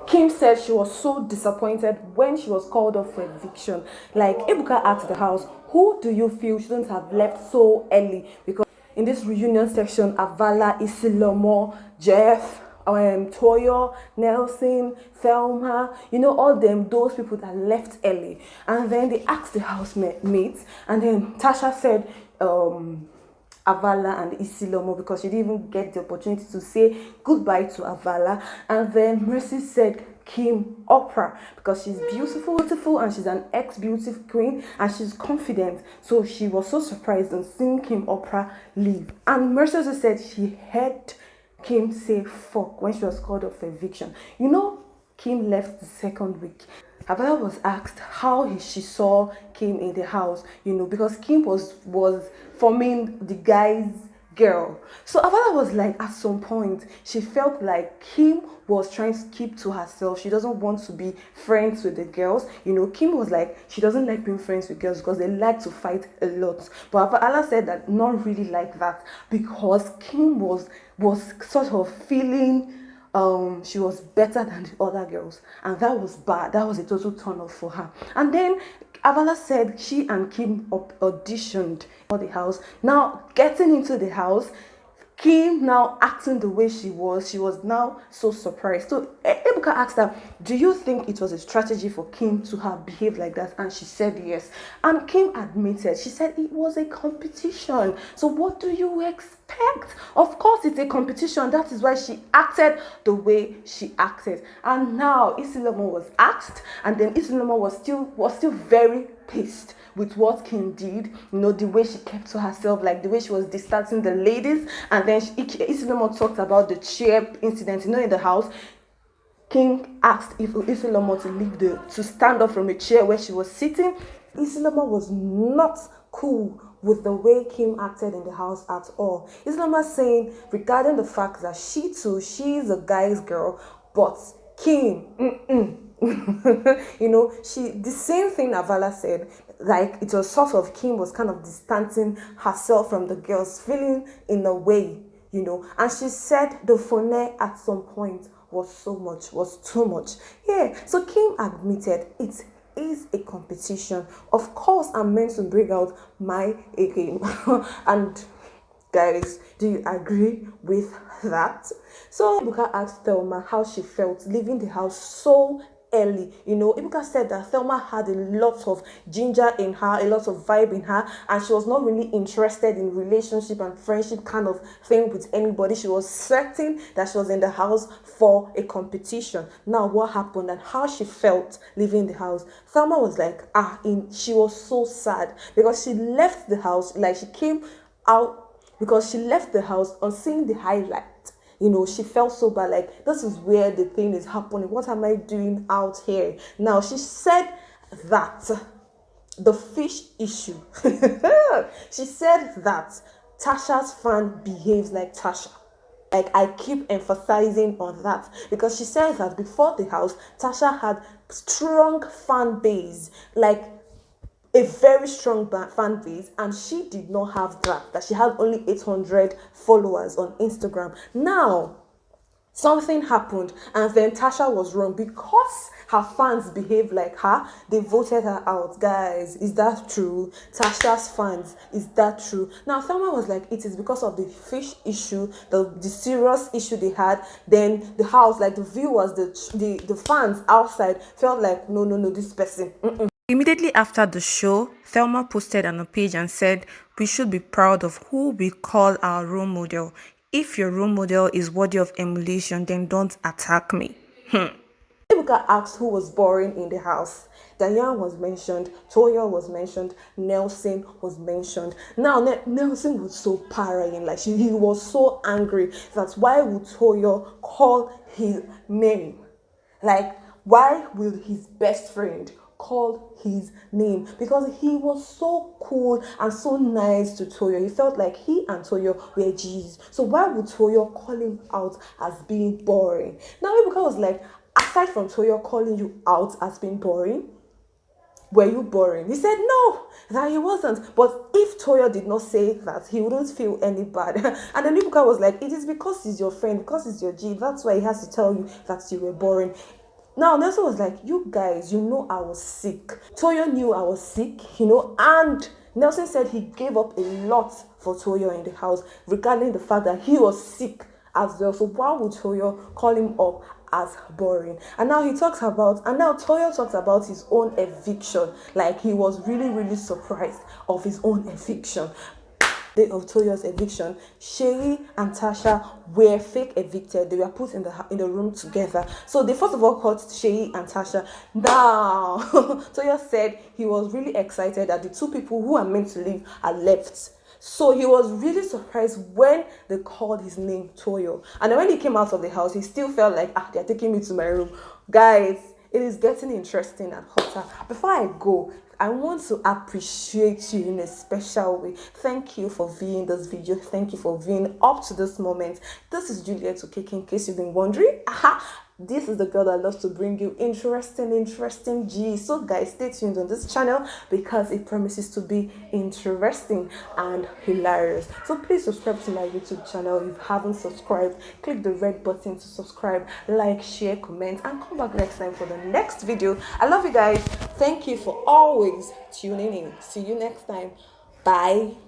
Kim said she was so disappointed when she was called off for eviction. Like, Ebuka asked the house, who do you feel shouldn't have left so early? Because in this reunion section, Avala, Isilomo, Jeff, Toyo, Nelson, Thelma, all them, those people that left early. And then they asked the housemates, and then Tasha said, Avala and Isilomo, because she didn't even get the opportunity to say goodbye to Avala. And then Mercy said Kim Oprah, because she's beautiful, and she's an ex-beauty queen, and she's confident. So she was so surprised on seeing Kim Oprah leave. And Mercy also said she heard Kim say fuck when she was called off for eviction. Kim left the second week. Avala was asked how she saw Kim in the house, because Kim was forming the guy's girl. So Avala was like, at some point, she felt like Kim was trying to keep to herself. She doesn't want to be friends with the girls. Kim was like, she doesn't like being friends with girls because they like to fight a lot. But Avala said that not really like that, because Kim was sort of feeling she was better than the other girls, and that was bad. That was a total turn off for her. And then Avala said she and Kim auditioned for the house. Now getting into the house, Kim now acting the way she was now so surprised. So Ebuka asked her, do you think it was a strategy for Kim to have behaved like that? And she said yes. And Kim admitted, she said it was a competition. So what do you expect? Of course it's a competition. That is why she acted the way she acted. And now Isilomo was asked, and then Isilomo was still very pissed with what Kim did, the way she kept to herself, like the way she was distancing the ladies. And then Isilomo talked about the chair incident, in the house. King asked if Isilomo to stand up from a chair where she was sitting. Isilomo was not cool with the way Kim acted in the house at all. Isilomo saying regarding the fact that she's a guy's girl, but Kim, the same thing Avala said, like it was sort of Kim was kind of distancing herself from the girls, feeling in a way, and she said the phone at some point was too much. Yeah, so Kim admitted it is a competition. Of course, I'm meant to bring out my A game. And guys, do you agree with that? So Ibuka asked Thelma how she felt leaving the house so early. Ibuka said that Thelma had a lot of ginger in her, a lot of vibe in her, and she was not really interested in relationship and friendship kind of thing with anybody. She was certain that she was in the house for a competition. Now, what happened and how she felt leaving the house? Thelma was like, she was so sad because she left the house, like she came out because she left the house on seeing the highlight. She felt so bad, like this is where the thing is happening. What am I doing out here? Now, she said that the fish issue, she said that Tasha's fan behaves like Tasha. Like, I keep emphasizing on that because she said that before the house, Tasha had strong fan base, like a very strong fan base, and she did not have that she had only 800 followers on Instagram. Now something happened, and then Tasha was wrong because her fans behaved like her. They voted her out. Guys, is that true? Tasha's fans, is that true? Now Thelma was like, it is because of the fish issue, the serious issue they had. Then the house, like the viewers, the fans outside felt like, no, this person. Immediately after the show, Thelma posted on her page and said, we should be proud of who we call our role model. If your role model is worthy of emulation, then don't attack me. Ibuka asked who was boring in the house. Diane was mentioned, Toya was mentioned, Nelson was mentioned. Now, Nelson was so parrying, like he was so angry that why would Toya call his name? Like, why will his best friend call his name? Because he was so cool and so nice to Toyo. He felt like he and Toyo were G's. So why would Toyo call him out as being boring? Now Ibuka was like, aside from Toyo calling you out as being boring, were you boring? He said no, that he wasn't. But if Toyo did not say that, he wouldn't feel any bad. And then Ibuka was like, it is because he's your friend, because he's your G, that's why he has to tell you that you were boring. Now Nelson was like, you guys, you know I was sick. Toyo knew I was sick, and Nelson said he gave up a lot for Toyo in the house regarding the fact that he was sick as well. So why would Toyo call him up as boring? And now Toyo talks about his own eviction. Like he was really, really surprised of his own eviction. Day of Toyo's eviction, Seyi and Tasha were fake evicted. They were put in the room together. So they first of all called Seyi and Tasha. Now Toyo said he was really excited that the two people who are meant to leave are left. So he was really surprised when they called his name, Toyo. And then when he came out of the house, he still felt like, they're taking me to my room. Guys, it is getting interesting and hotter. Before I go, I want to appreciate you in a special way. Thank you for viewing this video. Thank you for viewing up to this moment. This is Juliet Okeke, in case you've been wondering. This is the girl that loves to bring you interesting G. So guys, stay tuned on this channel because it promises to be interesting and hilarious. So please subscribe to my YouTube channel if you haven't subscribed. Click the red button to subscribe, like, share, comment, and come back next time for the next video. I love you guys. Thank you for always tuning in. See you next time. Bye.